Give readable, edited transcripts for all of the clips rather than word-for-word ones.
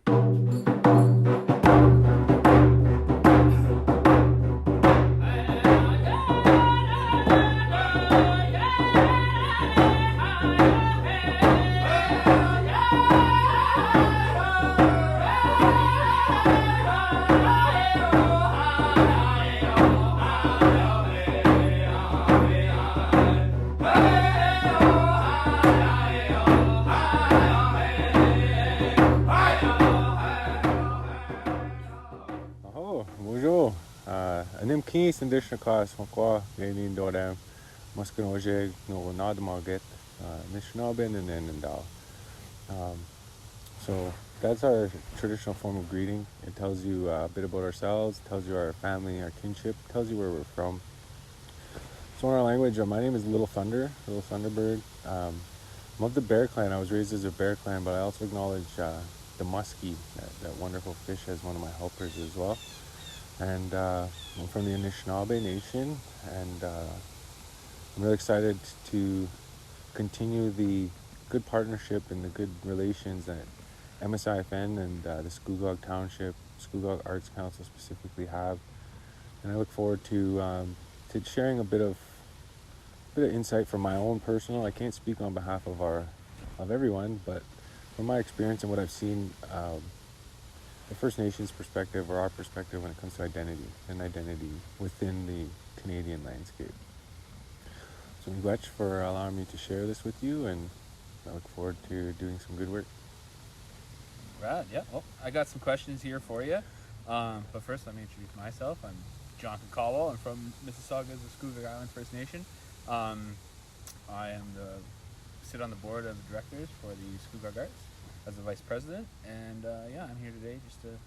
Oh, bonjour. Anim kis and dishnakas hokwa gainin dodam muskanojeg no nadmarget nishnabin and then endal. Um, so that's our traditional form of greeting. It tells you a bit about ourselves, tells you our family, our kinship, tells you where we're from. So in our language, my name is Little Thunder, Little Thunderbird. I'm of the bear clan. I was raised as a bear clan, but I also acknowledge the muskie, that wonderful fish, as one of my helpers as well. And I'm from the Anishinaabe Nation, and I'm really excited to continue the good partnership and the good relations that MSIFN and the Scugog Township, Scugog Arts Council specifically have. And I look forward to sharing a bit of insight from my own personal. I can't speak on behalf of everyone, but from my experience and what I've seen, the First Nations perspective, or our perspective, when it comes to identity and identity within the Canadian landscape. So miigwech for allowing me to share this with you, and I look forward to doing some good work. Right, yeah. Well, I got some questions here for you. But first, let me introduce myself. I'm Jonathan Caldwell. I'm from Mississauguas, the Scugog Island First Nation. I sit on the board of directors for the Scugog Arts as the vice president, and I'm here today just to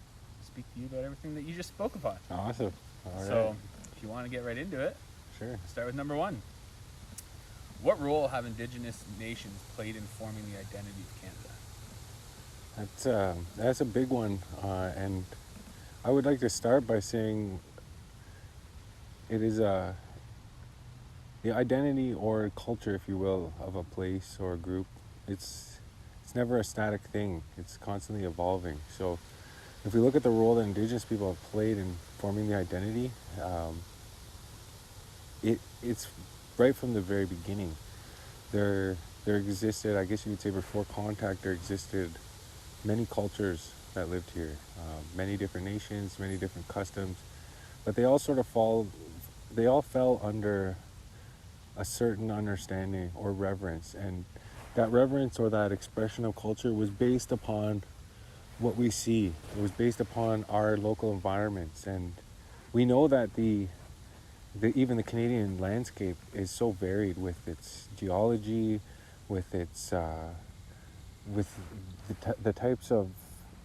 speak to you about everything that you just spoke upon. Awesome. All right. So, if you want to get right into it, Sure. start with number one. What role have Indigenous nations played in forming the identity of Canada? That's a big one, and I would like to start by saying it is the identity or culture, if you will, of a place or a group. It's never a static thing. It's constantly evolving. So if we look at the role that Indigenous people have played in forming the identity, it's right from the very beginning. There existed, I guess you could say, before contact, there existed many cultures that lived here, many different nations, many different customs, but they all fell under a certain understanding or reverence, and that reverence or that expression of culture was based upon what we see. It was based upon our local environments, and we know that even the Canadian landscape is so varied with its geology, with its the types of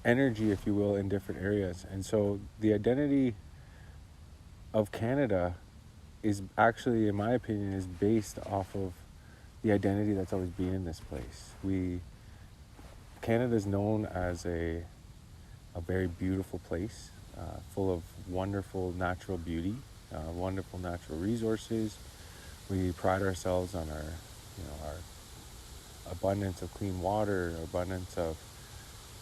energy, if you will, in different areas. And so the identity of Canada is actually, in my opinion, is based off of the identity that's always been in this place. Canada is known as a very beautiful place, full of wonderful natural beauty, wonderful natural resources. We pride ourselves on our abundance of clean water, abundance of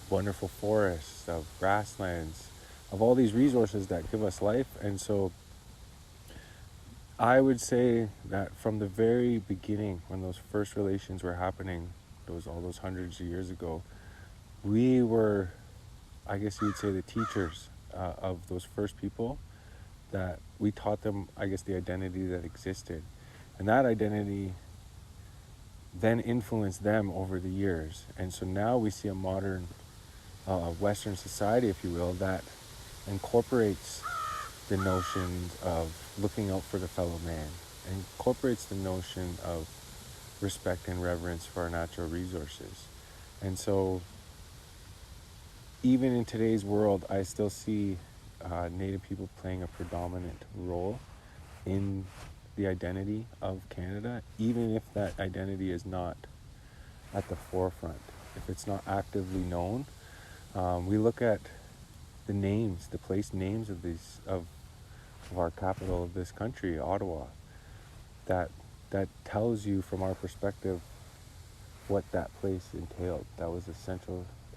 wonderful forests, of grasslands, of all these resources that give us life. And so I would say that from the very beginning, when those first relations were happening, all those hundreds of years ago, we were, I guess you'd say, the teachers of those first people, that we taught them, I guess, the identity that existed. And that identity then influenced them over the years. And so now we see a modern Western society, if you will, that incorporates the notion of looking out for the fellow man, and incorporates the notion of respect and reverence for our natural resources. And so even in today's world, I still see Native people playing a predominant role in the identity of Canada, even if that identity is not at the forefront, if it's not actively known. We look at the names, the place names of our capital of this country, Ottawa, that tells you from our perspective what that place entailed. That was a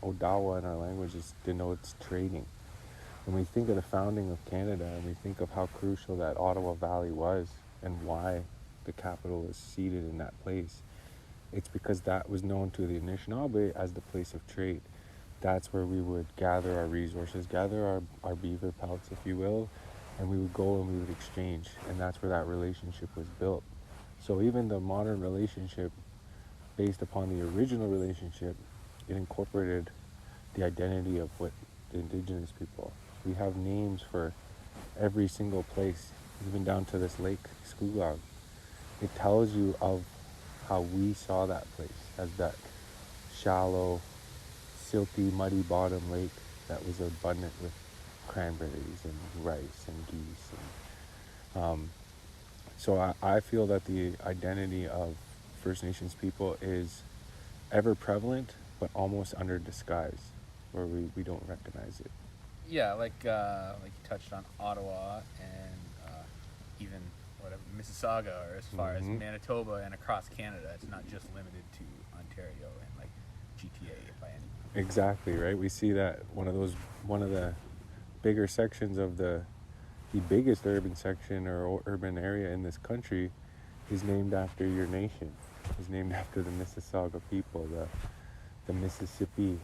Odawa in our language denotes trading. When we think of the founding of Canada and we think of how crucial that Ottawa Valley was and why the capital was seated in that place, it's because that was known to the Anishinaabe as the place of trade. That's where we would gather our resources, gather our beaver pelts, if you will, and we would go and we would exchange. And that's where that relationship was built. So even the modern relationship, based upon the original relationship, it incorporated the identity of what the Indigenous people. We have names for every single place, even down to this lake, Scugog. It tells you of how we saw that place as that shallow, silty, muddy bottom lake that was abundant with cranberries and rice and geese. So I feel that the identity of First Nations people is ever prevalent, but almost under disguise, where we don't recognize it. Yeah, like you touched on Ottawa and even whatever Mississauga, or as far as Manitoba and across Canada. It's not just limited to Ontario and like GTA by any. Exactly, right? We see that one of the bigger sections of the biggest urban section or urban area in this country is named after your nation. Is named after the Mississauga people. The Mississippi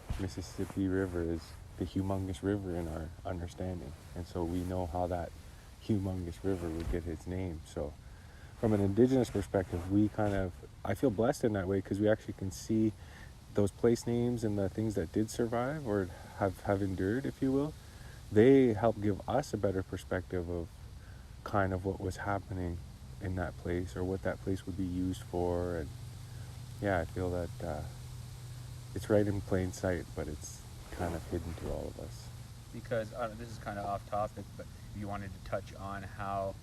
River is the humongous river in our understanding, and so we know how that humongous river would get its name. So from an Indigenous perspective, I feel blessed in that way, because we actually can see those place names and the things that did survive or have endured, if you will. They help give us a better perspective of kind of what was happening in that place, or what that place would be used for. And yeah, I feel that it's right in plain sight, but it's kind of hidden to all of us. Because this is kind of off topic, but you wanted to touch on how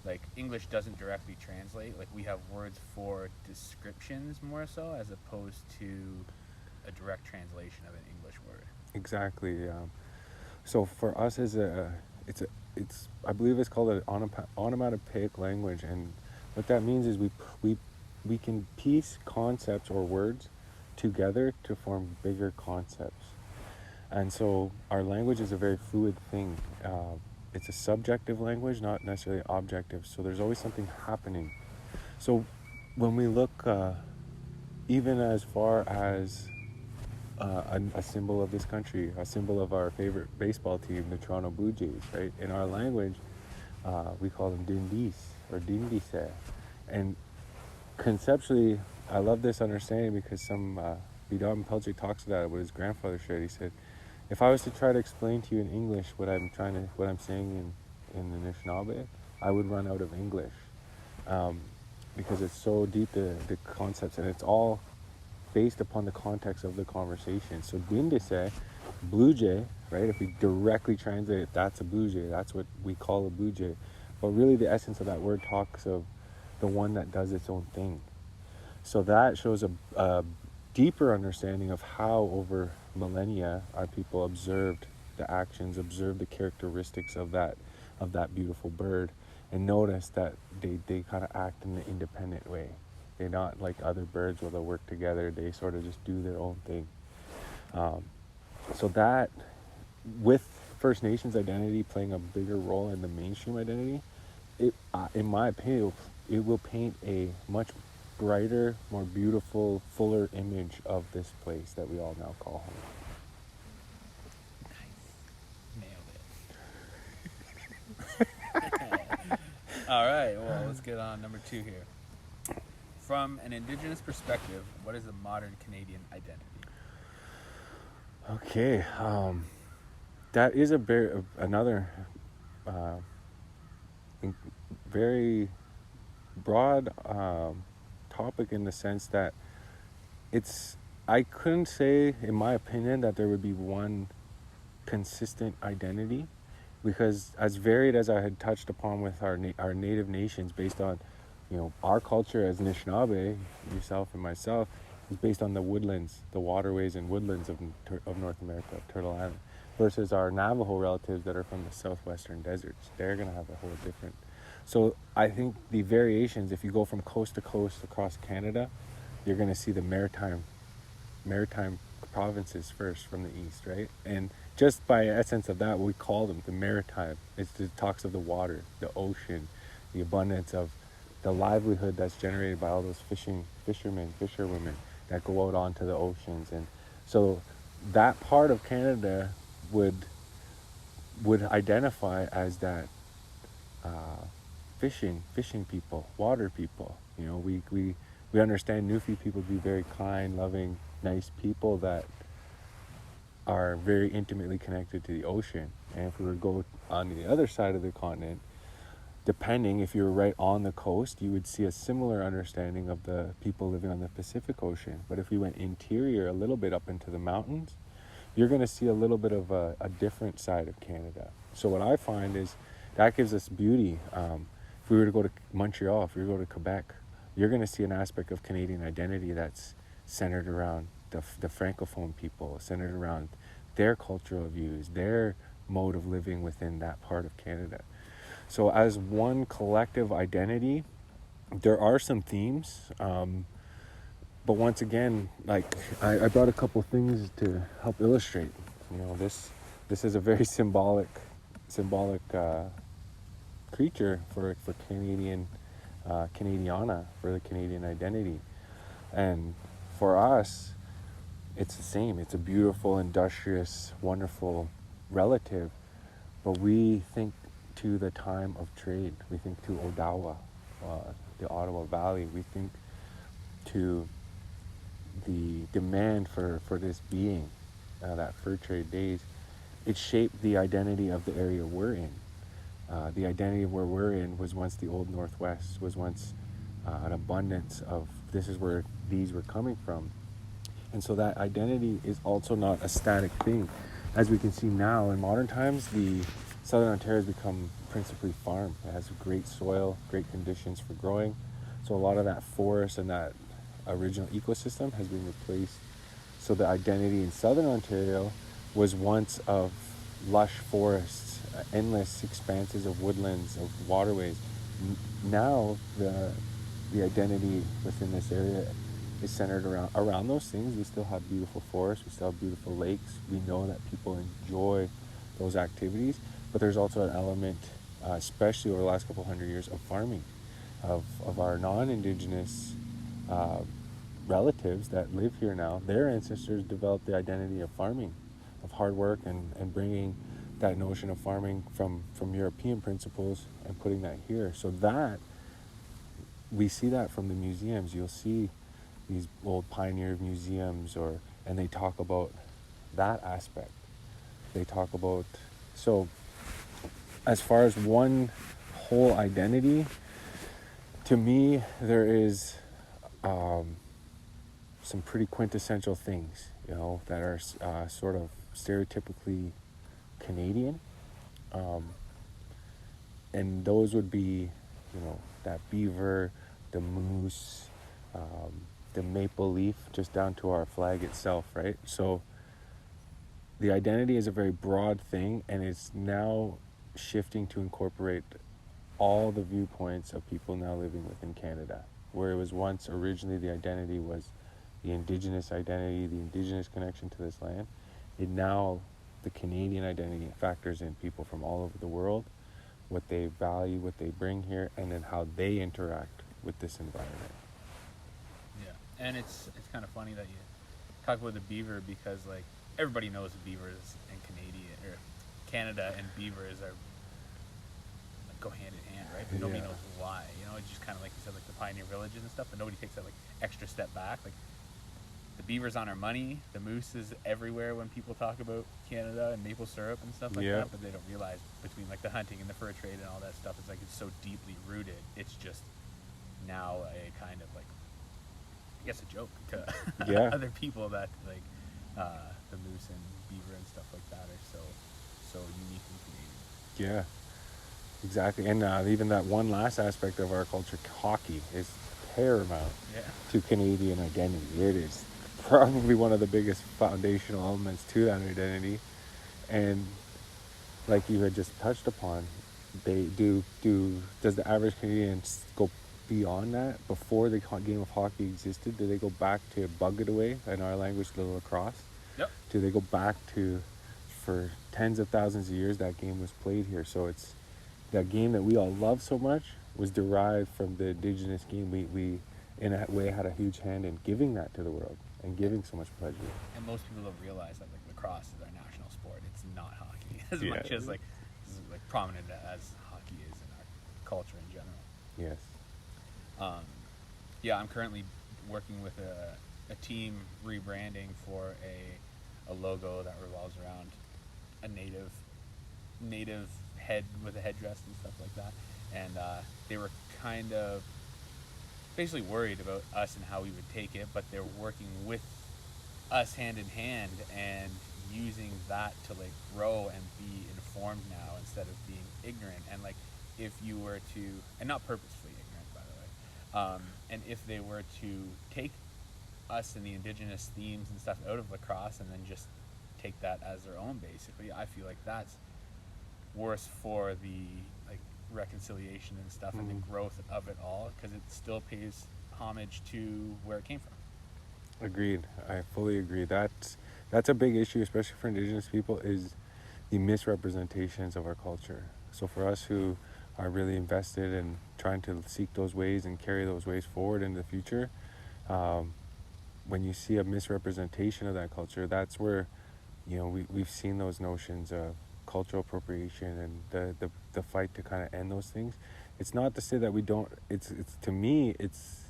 like English doesn't directly translate. Like we have words for descriptions more so, as opposed to a direct translation of an English word. Exactly. So for us, I believe it's called an onomatopoeic language, and what that means is we can piece concepts or words together to form bigger concepts. And so our language is a very fluid thing. It's a subjective language, not necessarily objective. So there's always something happening. So when we look even as far as a symbol of this country, a symbol of our favorite baseball team, the Toronto Blue Jays, right? In our language, we call them dindis or dindise. And conceptually, I love this understanding, because some Vidal Pelchik talks about it, what his grandfather shared. He said, if I was to try to explain to you in English what I'm saying in the Anishinaabe, I would run out of English, because it's so deep, the concepts, and it's all based upon the context of the conversation. So dindise, blue jay, right? If we directly translate it, that's a blue jay. That's what we call a blue jay. But really, the essence of that word talks of the one that does its own thing. So that shows a deeper understanding of how over millennia our people observed the actions, observed the characteristics of that beautiful bird, and noticed that they kind of act in an independent way. They're not like other birds where they'll work together. They sort of just do their own thing. So that, with First Nations identity playing a bigger role in the mainstream identity, in my opinion, it will paint a much brighter, more beautiful, fuller image of this place that we all now call home. Nailed it. All right, well, let's get on number 2 here. From an Indigenous perspective, what is the modern Canadian identity? Okay, that is another very broad topic, in the sense that I couldn't say, in my opinion, that there would be one consistent identity, because as varied as I had touched upon with our native nations, based on our culture as Anishinaabe, yourself and myself, is based on the woodlands, the waterways and woodlands of North America, Turtle Island, versus our Navajo relatives that are from the southwestern deserts. They're going to have a whole different. So I think the variations, if you go from coast to coast across Canada, you're going to see the maritime provinces first from the east, right? And just by essence of that, we call them the maritime. It talks of the water, the ocean, the abundance of the livelihood that's generated by all those fisherwomen that go out onto the oceans. And so that part of Canada would identify as that fishing people, water people. You know, we understand Newfie people to be very kind, loving, nice people that are very intimately connected to the ocean. And if we were to go on the other side of the continent, depending if you were right on the coast, you would see a similar understanding of the people living on the Pacific Ocean. But if we went interior a little bit up into the mountains, you're going to see a little bit of a different side of Canada. So what I find is that gives us beauty. If we were to go to Montreal, if we were to go to Quebec, you're going to see an aspect of Canadian identity that's centered around the Francophone people, centered around their cultural views, their mode of living within that part of Canada. So as one collective identity, there are some themes, but once again, like I brought a couple things to help illustrate. You know, this is a very symbolic creature for Canadian Canadiana, for the Canadian identity. And for us, it's the same. It's a beautiful, industrious, wonderful relative, but we think to the time of trade. We think to Odawa, the Ottawa Valley. We think to the demand for this being, that fur trade days. It shaped the identity of the area we're in. The identity where we're in was once the old Northwest, was once an abundance of, this is where these were coming from. And so that identity is also not a static thing. As we can see now in modern times, the Southern Ontario has become principally farm. It has great soil, great conditions for growing. So a lot of that forest and that original ecosystem has been replaced. So the identity in Southern Ontario was once of lush forests, endless expanses of woodlands, of waterways. Now the identity within this area is centered around those things. We still have beautiful forests, we still have beautiful lakes. We know that people enjoy those activities, but there's also an element, especially over the last couple hundred years, of farming, of our non-Indigenous relatives that live here now. Their ancestors developed the identity of farming, of hard work, and bringing that notion of farming from European principles and putting that here. So that, we see that from the museums. You'll see these old pioneer museums, and they talk about that aspect. They talk about, so as far as one whole identity, to me, there is some pretty quintessential things, you know, that are sort of stereotypically Canadian. And those would be, you know, that beaver, the moose, the maple leaf, just down to our flag itself, right? So the identity is a very broad thing, and it's now shifting to incorporate all the viewpoints of people now living within Canada. Where it was once originally the identity was the Indigenous identity, the Indigenous connection to this land, it now, the Canadian identity factors in people from all over the world, what they value, what they bring here, and then how they interact with this environment. Yeah, and it's kind of funny that you talk about the beaver, because like everybody knows the beavers and Canada and beavers are like, go hand in hand, right? But nobody knows why. You know, it's just kind of like you said, like the pioneer villages and stuff, but nobody takes that like extra step back. Like the beaver's on our money, the moose is everywhere when people talk about Canada and maple syrup and stuff like that, but they don't realize between like the hunting and the fur trade and all that stuff, it's like it's so deeply rooted. It's just now a kind of like, I guess, a joke to other people that like the moose and beaver and stuff like that are so unique and Canadian. Yeah, exactly. And even that one last aspect of our culture, hockey, is paramount to Canadian identity. It is probably one of the biggest foundational elements to that identity. And like you had just touched upon, they does the average Canadian go beyond that? Before the game of hockey existed, did they go back to bug it away, in our language, the lacrosse? Yep. They go back to, for tens of thousands of years, that game was played here. So it's that game that we all love so much was derived from the indigenous game. We in a way had a huge hand in giving that to the world and giving so much pleasure. And most people don't realize that like lacrosse is our national sport. It's not hockey as Yeah. much as like this is like prominent as hockey is in our culture in general. Yes. Yeah, I'm currently working with a team rebranding for a logo that revolves around a native head with a headdress and stuff like that. And they were kind of basically worried about us and how we would take it, but they're working with us hand in hand and using that to like grow and be informed now instead of being ignorant. And like if you were to, and not purposefully ignorant by the way, and if they were to take us and the indigenous themes and stuff out of lacrosse and then just take that as their own, basically, I feel like that's worse for the like reconciliation and stuff and the growth of it all, because it still pays homage to where it came from. Agreed. I fully agree. That's a big issue, especially for indigenous people, is the misrepresentations of our culture. So for us who are really invested in trying to seek those ways and carry those ways forward in the future, when you see a misrepresentation of that culture, that's where, you know, we've seen those notions of cultural appropriation and the fight to kind of end those things. It's not to say that we don't. It's to me, it's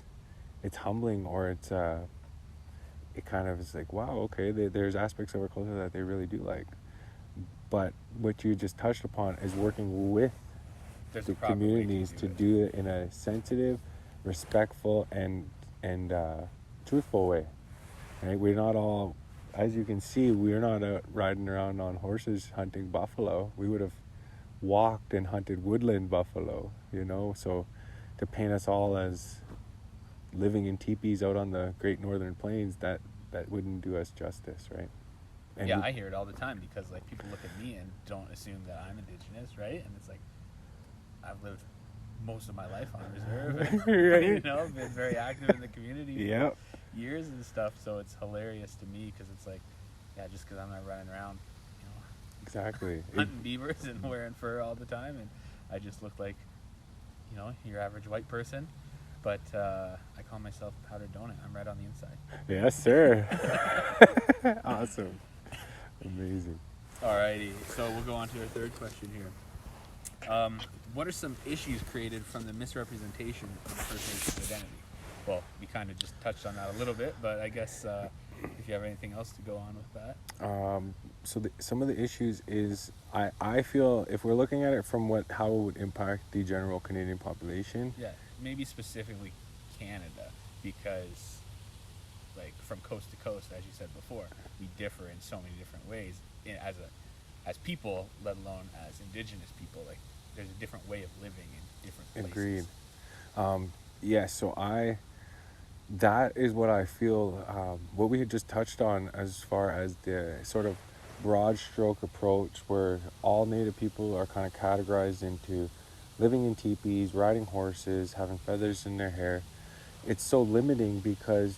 humbling, or it kind of is like, wow, okay, there's aspects of our culture that they really do like. But what you just touched upon is working with There's the a proper way communities to it. do it in a sensitive, respectful, and truthful way. Right? We're not all, as you can see, we're not out riding around on horses hunting buffalo. We would have walked and hunted woodland buffalo, you know. So to paint us all as living in teepees out on the Great Northern Plains, that wouldn't do us justice, right? And yeah, I hear it all the time because like people look at me and don't assume that I'm indigenous, right? And it's like I've lived most of my life on reserve, right? you know, been very active in the community Yep. for years and stuff. So it's hilarious to me because it's like, yeah, just because I'm not running around, you know, Exactly. hunting beavers and wearing fur all the time, and I just look like, you know, your average white person. But I call myself powdered donut. I'm red on the inside. Yes, sir. Awesome. Amazing. Alrighty, so we'll go on to our third question here. What are some issues created from the misrepresentation of the First Nations identity? Well, we kind of just touched on that a little bit, but I guess if you have anything else to go on with that. So some of the issues is I feel if we're looking at it from how it would impact the general Canadian population. Yeah, maybe specifically Canada, because like from coast to coast, as you said before, we differ in so many different ways as people, let alone as indigenous people. Like there's a different way of living in different places. Agreed. Yeah, so that is what I feel, what we had just touched on as far as the sort of broad stroke approach where all Native people are kind of categorized into living in teepees, riding horses, having feathers in their hair. It's so limiting because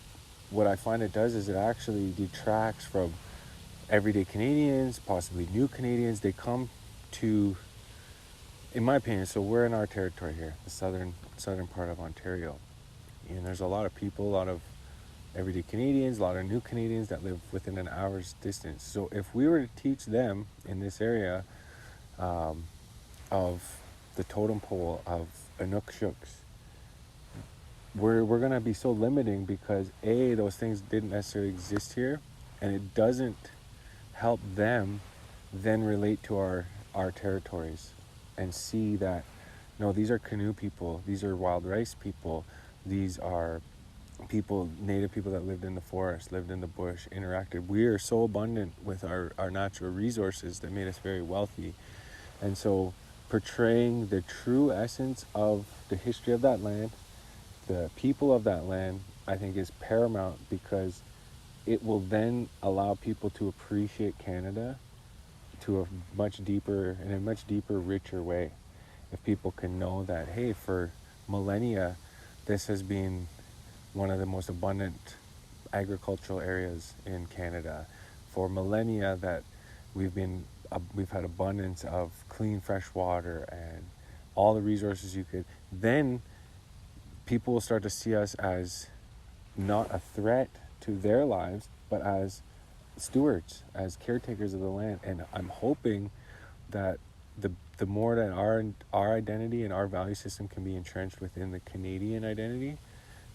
what I find it does is it actually detracts from everyday Canadians, possibly new Canadians. They come to, in my opinion, so we're in our territory here, the southern part of Ontario. And there's a lot of people, a lot of everyday Canadians, a lot of new Canadians that live within an hour's distance. So if we were to teach them in this area of the totem pole of Inukjuks, we're going to be so limiting because those things didn't necessarily exist here, and it doesn't help them then relate to our territories and see that, no, these are canoe people, these are wild rice people, these are people, Native people that lived in the forest, lived in the bush, interacted. We are so abundant with our natural resources that made us very wealthy. And so portraying the true essence of the history of that land, the people of that land, I think is paramount, because it will then allow people to appreciate Canada to a much deeper, richer way. If people can know that, hey, for millennia, this has been one of the most abundant agricultural areas in Canada. for millennia that we've had abundance of clean fresh water and all the resources you could, then people will start to see us as not a threat to their lives, but as stewards, as caretakers of the land. And I'm hoping that the more that our identity and our value system can be entrenched within the Canadian identity,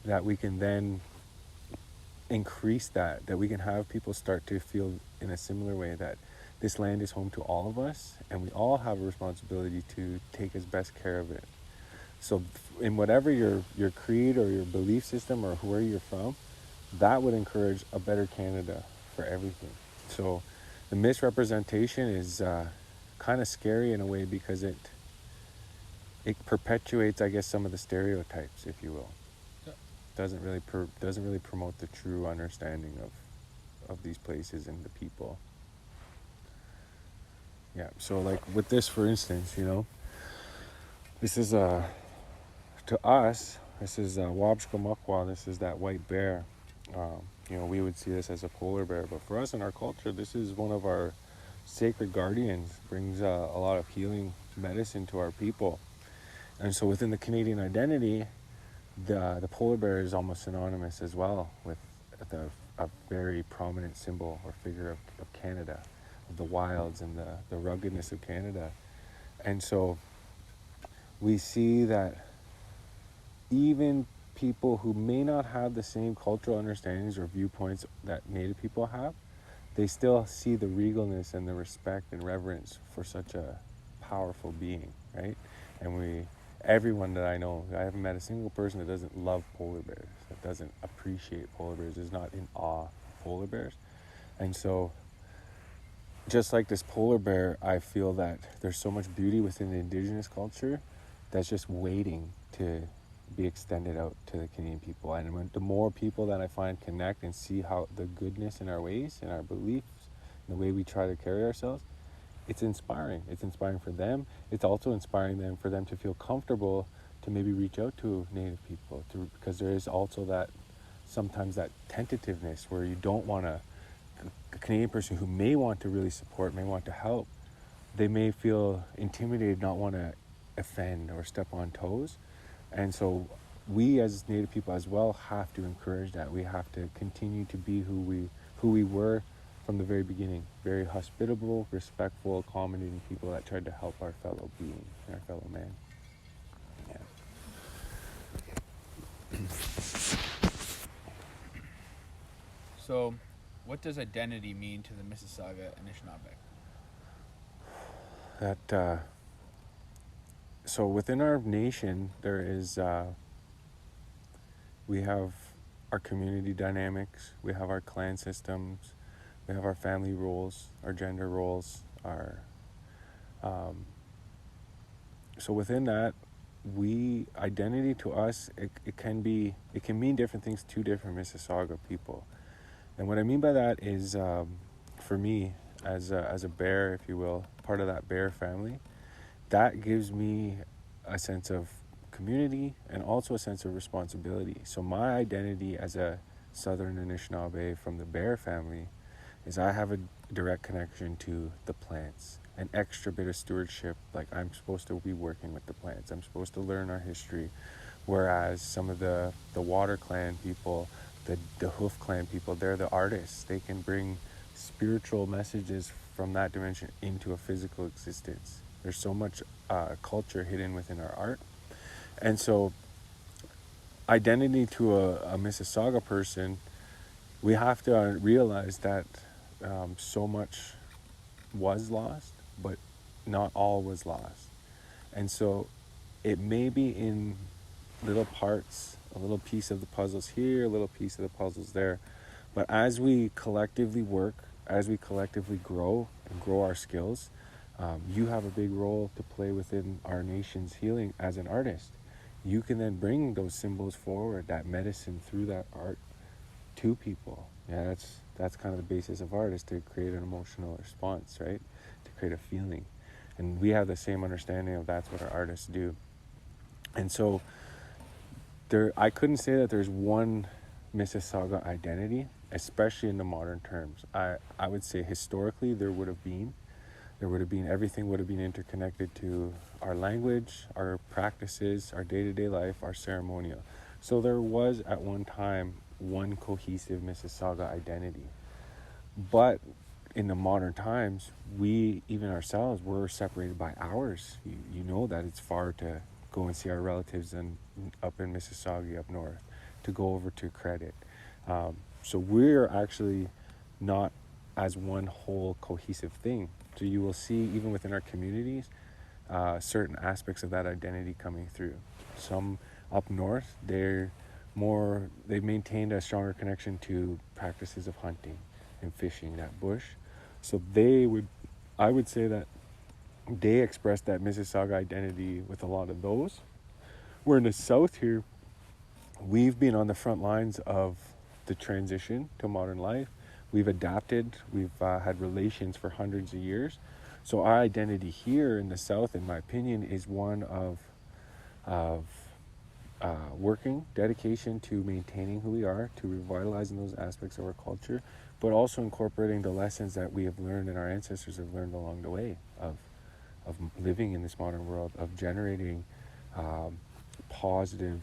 that we can then increase that we can have people start to feel in a similar way that this land is home to all of us, and we all have a responsibility to take as best care of it. So in whatever your creed or your belief system or where you're from, that would encourage a better Canada for everything. So the misrepresentation is kind of scary in a way, because it perpetuates, I guess, some of the stereotypes, if you will. Yeah. Doesn't really promote the true understanding of these places and the people. Yeah. So like with this, for instance, this is to us, this is Wabshkamakwa. This is that white bear. We would see this as a polar bear, but for us in our culture, this is one of our sacred guardians. Brings a lot of healing medicine to our people. And so within the Canadian identity, the polar bear is almost synonymous as well with a very prominent symbol or figure of Canada, of the wilds and the ruggedness of Canada. And so we see that even people who may not have the same cultural understandings or viewpoints that Native people have, they still see the regalness and the respect and reverence for such a powerful being, right? And everyone that I know, I haven't met a single person that doesn't love polar bears, that doesn't appreciate polar bears, is not in awe of polar bears. And so, just like this polar bear, I feel that there's so much beauty within the Indigenous culture that's just waiting to be extended out to the Canadian people. And the more people that I find connect and see how the goodness in our ways, in our beliefs, in the way we try to carry ourselves, it's inspiring. It's inspiring for them. It's also inspiring for them to feel comfortable to maybe reach out to Native people, because there is also sometimes that tentativeness where you don't want a Canadian person who may want to really support, may want to help, they may feel intimidated, not want to offend or step on toes. And so we as Native people as well have to encourage that. We have to continue to be who we were from the very beginning. Very hospitable, respectful, accommodating people that tried to help our fellow being and our fellow man. Yeah. So, what does identity mean to the Mississauga Anishinaabe? So within our nation, there is, we have our community dynamics, we have our clan systems, we have our family roles, our gender roles, so within that, identity to us, it can mean different things to different Mississauga people. And what I mean by that is, for me, as a bear, if you will, part of that bear family, that gives me a sense of community and also a sense of responsibility. So my identity as a Southern Anishinaabe from the bear family is I have a direct connection to the plants, an extra bit of stewardship. Like, I'm supposed to be working with the plants. I'm supposed to learn our history. Whereas some of the Water Clan people, the Hoof Clan people, they're the artists. They can bring spiritual messages from that dimension into a physical existence. There's so much culture hidden within our art. And so identity to a Mississauga person, we have to realize that so much was lost, but not all was lost. And so it may be in little parts, a little piece of the puzzles here, a little piece of the puzzles there. But as we collectively work, as we collectively grow and grow our skills, you have a big role to play within our nation's healing as an artist. You can then bring those symbols forward, that medicine through that art to people. Yeah, that's kind of the basis of art, is to create an emotional response, right? To create a feeling. And we have the same understanding of that's what our artists do. And so I couldn't say that there's one Mississauga identity. especially in the modern terms. I would say historically there would have been. There would have been, everything would have been interconnected to our language, our practices, our day-to-day life, our ceremonial. So there was at one time one cohesive Mississauga identity. But in the modern times, we, even ourselves, we're separated by hours. You know that it's far to go and see our relatives up in Mississauga up north, to go over to Credit. So we're actually not as one whole cohesive thing. So you will see, even within our communities, certain aspects of that identity coming through. Some up north, they've maintained a stronger connection to practices of hunting and fishing, that bush. So I would say that they express that Mississauga identity with a lot of those. Where in the south here, we've been on the front lines of the transition to modern life. We've adapted, we've had relations for hundreds of years. So our identity here in the south, in my opinion, is one of working, dedication to maintaining who we are, to revitalizing those aspects of our culture, but also incorporating the lessons that we have learned and our ancestors have learned along the way of living in this modern world, of generating positive,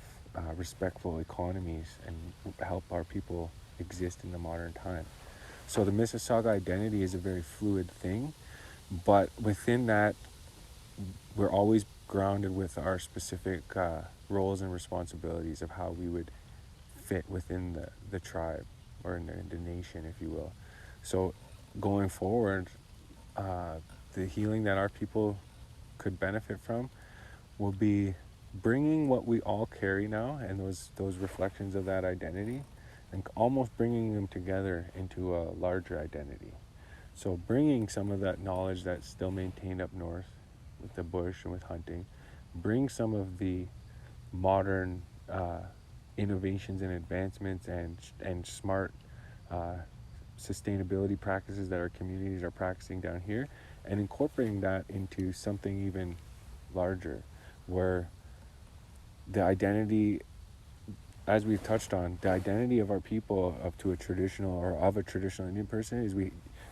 respectful economies and help our people exist in the modern time. So the Mississauga identity is a very fluid thing, but within that, we're always grounded with our specific roles and responsibilities of how we would fit within the tribe or in the nation, if you will. So going forward, the healing that our people could benefit from will be bringing what we all carry now and those reflections of that identity, and almost bringing them together into a larger identity. So bringing some of that knowledge that's still maintained up north with the bush and with hunting, bring some of the modern innovations and advancements and smart sustainability practices that our communities are practicing down here, and incorporating that into something even larger, where the identity, as we've touched on, the identity of our people of a traditional Indian person is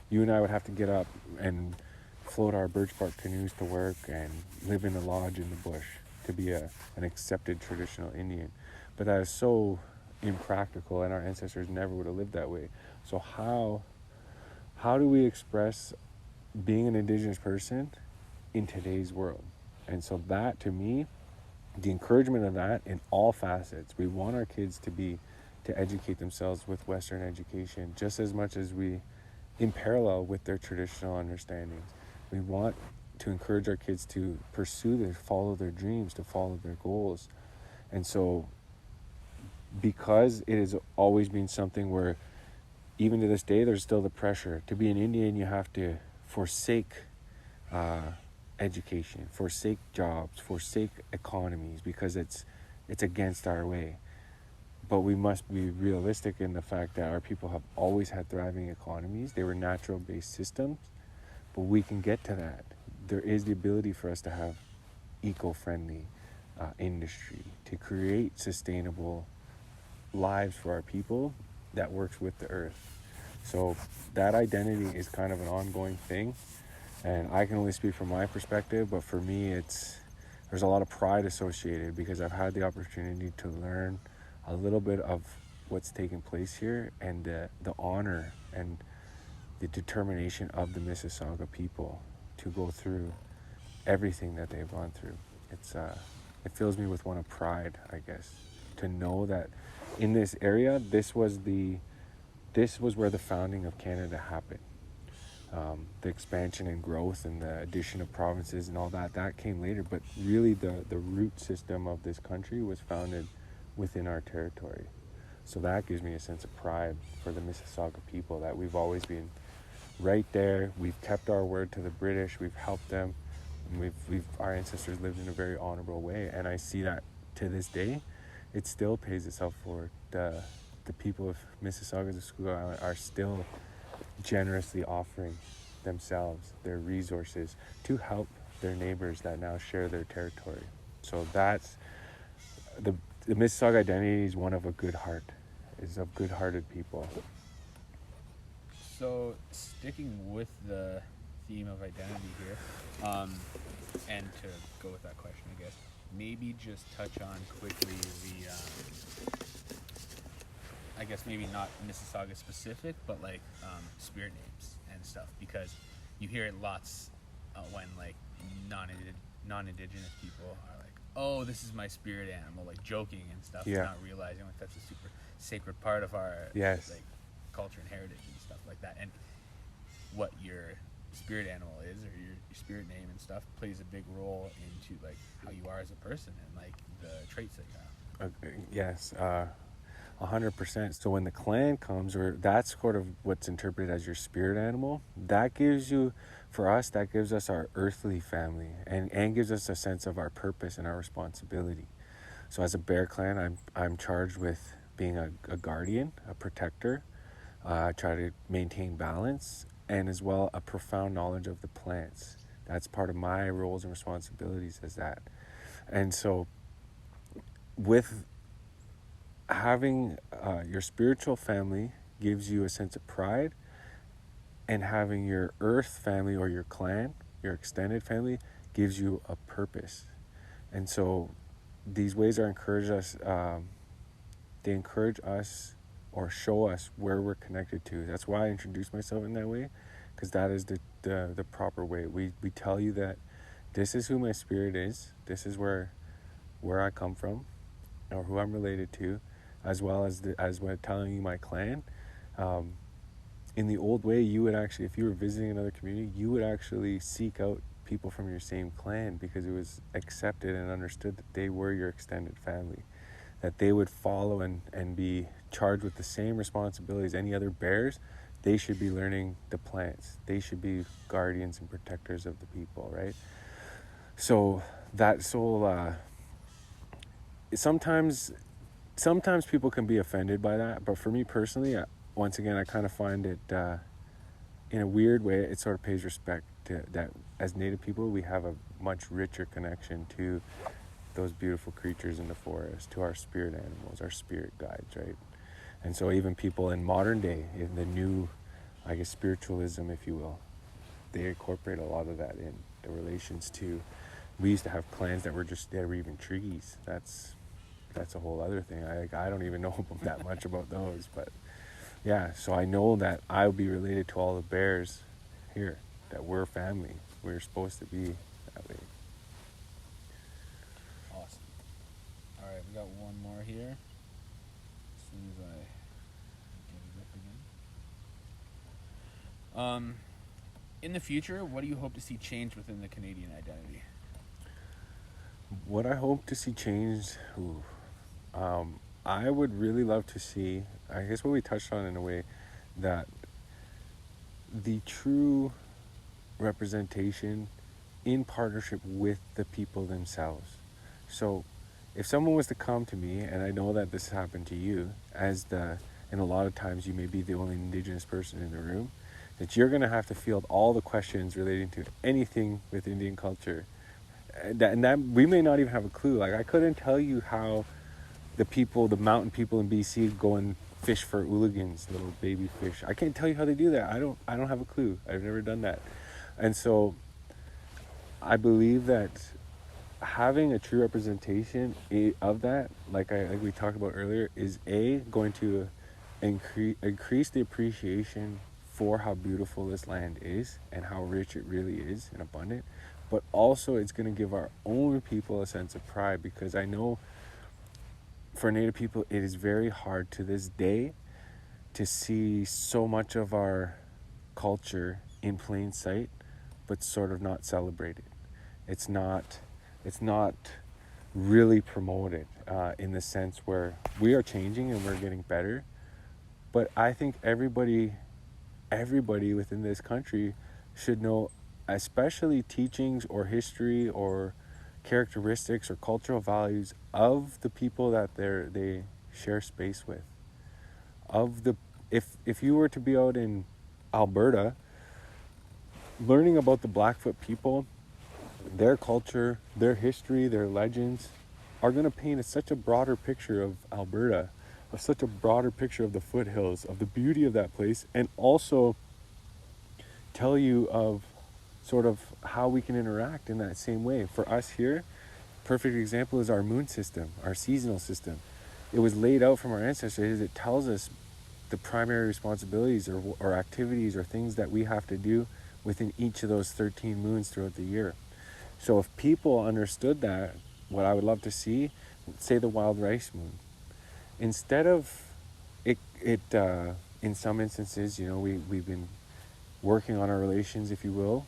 you and I would have to get up and float our birch bark canoes to work and live in a lodge in the bush to be an accepted traditional Indian. But that is so impractical, and our ancestors never would have lived that way. So how do we express being an Indigenous person in today's world? And so that, to me, the encouragement of that in all facets, we want our kids to educate themselves with Western education just as much as we, in parallel with their traditional understandings. We want to encourage our kids to follow their dreams, to follow their goals. And so, because it has always been something where, even to this day, there's still the pressure. To be an Indian, you have to forsake education, forsake jobs, forsake economies, because it's against our way. But we must be realistic in the fact that our people have always had thriving economies. They were natural-based systems, but we can get to that. There is the ability for us to have eco-friendly industry, to create sustainable lives for our people that works with the earth. So that identity is kind of an ongoing thing, and I can only speak from my perspective, but for me there's a lot of pride associated, because I've had the opportunity to learn a little bit of what's taking place here, and the honor and the determination of the Mississauga people to go through everything that they've gone through. It fills me with one of pride, I guess, to know that in this area, this was where the founding of Canada happened. The expansion and growth and the addition of provinces and all that came later, but really the root system of this country was founded within our territory. So that gives me a sense of pride for the Mississauga people, that we've always been right there. We've kept our word to the British. We've helped them. And our ancestors lived in a very honorable way, and I see that to this day, it still pays itself forward. The people of Mississaugas of Scugog Island are still generously offering themselves, their resources, to help their neighbors that now share their territory. So that's the Mississauga identity is one of a good heart, is of good-hearted people. So sticking with the theme of identity here, and to go with that question, I guess maybe just touch on quickly the, I guess maybe not Mississauga specific, but like spirit names and stuff, because you hear it lots when like non-indigenous people are like, "Oh, this is my spirit animal," like joking and stuff, Yeah. not realizing like that's a super sacred part of our Yes. like culture and heritage and stuff like that. And what your spirit animal is, or your spirit name and stuff, plays a big role into like how you are as a person and like the traits that you have. Yes, 100%. So when the clan comes, or that's sort of what's interpreted as your spirit animal, that gives you, for us, that gives us our earthly family, and gives us a sense of our purpose and our responsibility. So as a bear clan, I'm charged with being a guardian, a protector. I try to maintain balance, and as well a profound knowledge of the plants. That's part of my roles and responsibilities as that. And so with having your spiritual family gives you a sense of pride, and having your earth family or your clan, your extended family, gives you a purpose. And so these ways are encourage us, they encourage us or show us where we're connected to. That's why I introduce myself in that way, because that is the proper way. We tell you that this is who my spirit is, this is where I come from, or who I'm related to, as well as when telling you my clan. In the old way, you would actually, if you were visiting another community, you would actually seek out people from your same clan, because it was accepted and understood that they were your extended family, that they would follow and be charged with the same responsibilities any other bears. They should be learning the plants. They should be guardians and protectors of the people, right? So that's all. Sometimes people can be offended by that, but for me personally, once again, I kind of find it, in a weird way, it sort of pays respect to that as Native people, we have a much richer connection to those beautiful creatures in the forest, to our spirit animals, our spirit guides, right? And so even people in modern day, in the new, I guess, spiritualism, if you will, they incorporate a lot of that in the relations to, we used to have clans that were even trees. That's a whole other thing. I don't even know that much about those, but yeah, so I know that I'll be related to all the bears here, that we're family. We're supposed to be that way. Awesome. All right, we got one more here. As soon as I get it up again. In the future, what do you hope to see change within the Canadian identity? What I hope to see changed, I would really love to see, I guess what we touched on in a way, that the true representation in partnership with the people themselves. So if someone was to come to me, and I know that this happened to you, and a lot of times you may be the only Indigenous person in the room, that you're going to have to field all the questions relating to anything with Indian culture. And that we may not even have a clue. Like, I couldn't tell you how the mountain people in BC go and fish for oologans, little baby fish. I can't tell you how they do that. I don't have a clue. I've never done that. And so I believe that having a true representation of that, like we talked about earlier, is going to increase the appreciation for how beautiful this land is and how rich it really is and abundant. But also it's going to give our own people a sense of pride, because I know for Native people, it is very hard to this day to see so much of our culture in plain sight, but sort of not celebrated. It's not really promoted in the sense where we are changing and we're getting better. But I think everybody within this country should know, especially teachings or history or characteristics or cultural values of the people that they share space with. If you were to be out in Alberta, learning about the Blackfoot people, their culture, their history, their legends, are going to paint such a broader picture of Alberta, such a broader picture of the foothills, of the beauty of that place, and also tell you of sort of how we can interact in that same way. For us here, perfect example is our moon system, our seasonal system. It was laid out from our ancestors. It tells us the primary responsibilities or activities or things that we have to do within each of those 13 moons throughout the year. So if people understood that, what I would love to see, say the wild rice moon, instead of it in some instances, you know, we've been working on our relations, if you will,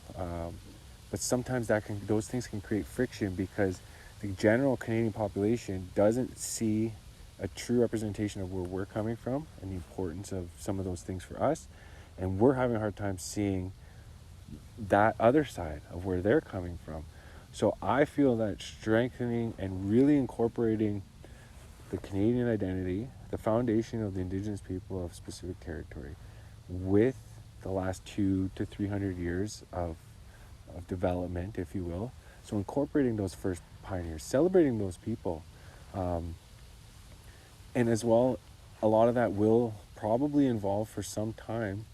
but sometimes those things can create friction because the general Canadian population doesn't see a true representation of where we're coming from and the importance of some of those things for us, and we're having a hard time seeing that other side of where they're coming from. So I feel that strengthening and really incorporating the Canadian identity, the foundation of the Indigenous people of specific territory, with the last 200 to 300 years of development, if you will. So incorporating those first pioneers, celebrating those people, and as well, a lot of that will probably involve for some time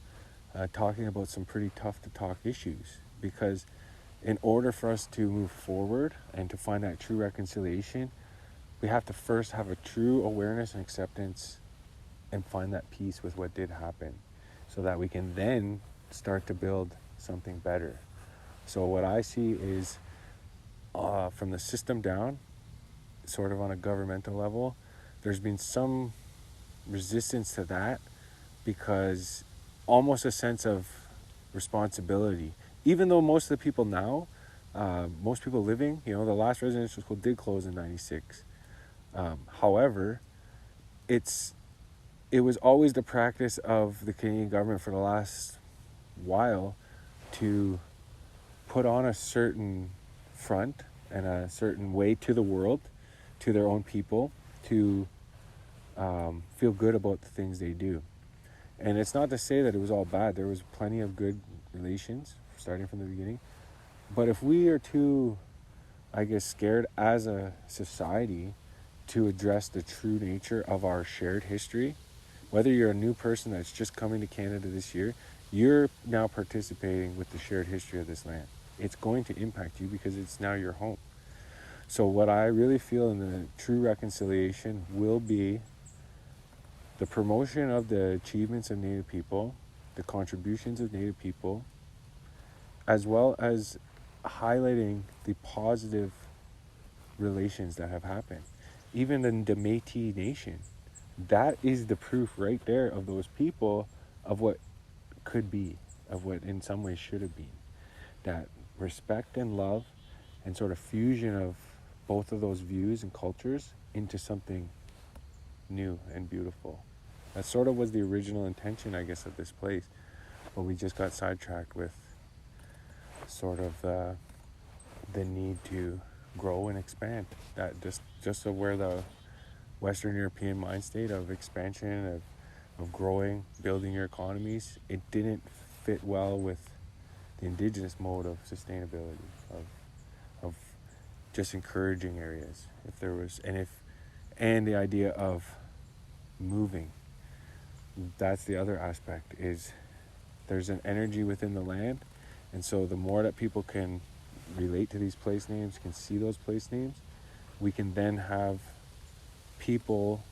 talking about some pretty tough to talk issues, because in order for us to move forward and to find that true reconciliation, we have to first have a true awareness and acceptance and find that peace with what did happen, so that we can then start to build something better. So what I see is from the system down, sort of on a governmental level, there's been some resistance to that, because almost a sense of responsibility, even though most of the people now, most people living, you know, the last residential school did close in 96. However, it was always the practice of the Canadian government for the last while to put on a certain front and a certain way to the world, to their own people, to feel good about the things they do. And it's not to say that it was all bad. There was plenty of good relations starting from the beginning. But if we are too, I guess, scared as a society to address the true nature of our shared history, whether you're a new person that's just coming to Canada this year, you're now participating with the shared history of this land. It's going to impact you because it's now your home. So what I really feel in the true reconciliation will be the promotion of the achievements of Native people, the contributions of Native people, as well as highlighting the positive relations that have happened. Even in the Métis Nation, that is the proof right there of those people, of what could be, of what in some ways should have been. That respect and love and sort of fusion of both of those views and cultures into something new and beautiful. That sort of was the original intention, I guess, of this place, but we just got sidetracked with sort of the need to grow and expand. That just where the Western European mind state of expansion, of growing, building your economies, it didn't fit well with the Indigenous mode of sustainability, of just encouraging areas. If there was, and the idea of moving. That's the other aspect, is there's an energy within the land, and so the more that people can relate to these place names, can see those place names, we can then have people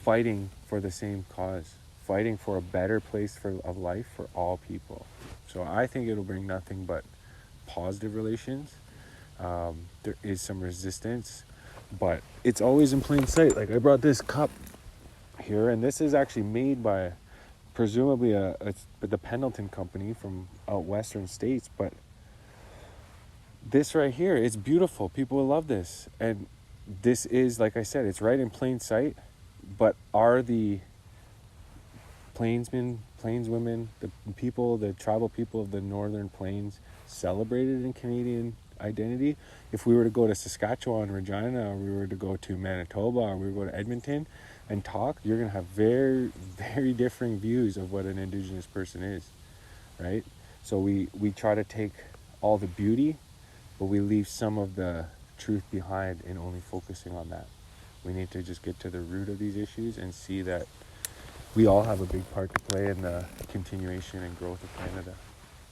fighting for the same cause, fighting for a better place of life for all people. So I think it'll bring nothing but positive relations. There is some resistance, but it's always in plain sight. Like, I brought this cup here, and this is actually made by presumably the Pendleton company from out western states, but this right here, it's beautiful. People will love this. And this is, like I said, it's right in plain sight, but are the plainsmen, plainswomen, the people, the tribal people of the northern plains celebrated in Canadian identity? If we were to go to Saskatchewan, Regina, or we were to go to Manitoba, or we were to go to Edmonton and talk, you're going to have very, very differing views of what an Indigenous person is, right? So we try to take all the beauty, but we leave some of the truth behind in only focusing on that. We need to just get to the root of these issues and see that we all have a big part to play in the continuation and growth of Canada.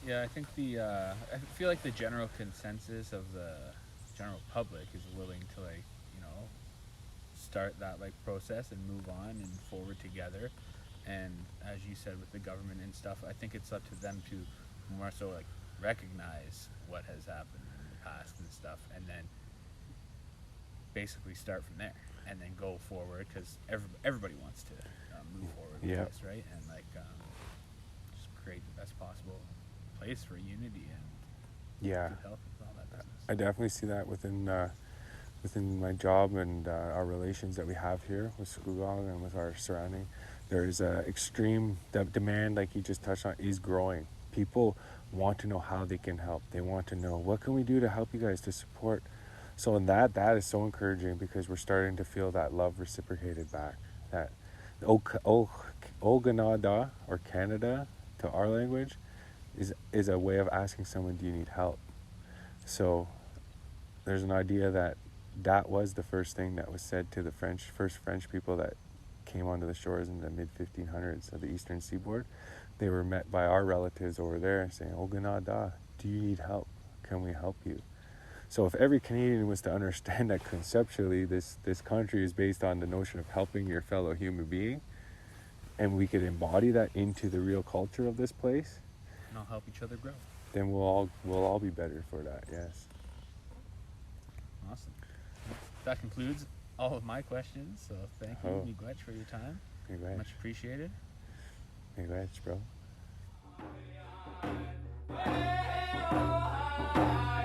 Yeah, I think I feel like the general consensus of the general public is willing to like, you know, start that like process and move on and forward together. And as you said with the government and stuff, I think it's up to them to more so like recognize what has happened in the past and stuff, and then basically start from there and then go forward, because everybody wants to move forward with this, right? And like just create the best possible place for unity and good health and all that business. I definitely see that within my job and our relations that we have here with Scugog and with our surrounding. There's extreme demand, like you just touched on, is growing. People want to know how they can help. They want to know, what can we do to help you guys, to support. So in that is so encouraging, because we're starting to feel that love reciprocated back. That Oganada, or Canada to our language, is a way of asking someone, do you need help? So there's an idea that was the first thing that was said to the first French people that came onto the shores in the mid-1500s of the eastern seaboard. They were met by our relatives over there saying, Oganada, do you need help? Can we help you? So if every Canadian was to understand that conceptually this country is based on the notion of helping your fellow human being, and we could embody that into the real culture of this place, and all help each other grow, then we'll all be better for that. Yes. Awesome. That concludes all of my questions. So thank you, Miigwech, for your time. Miigwech. Much appreciated. Miigwech, bro. Oh,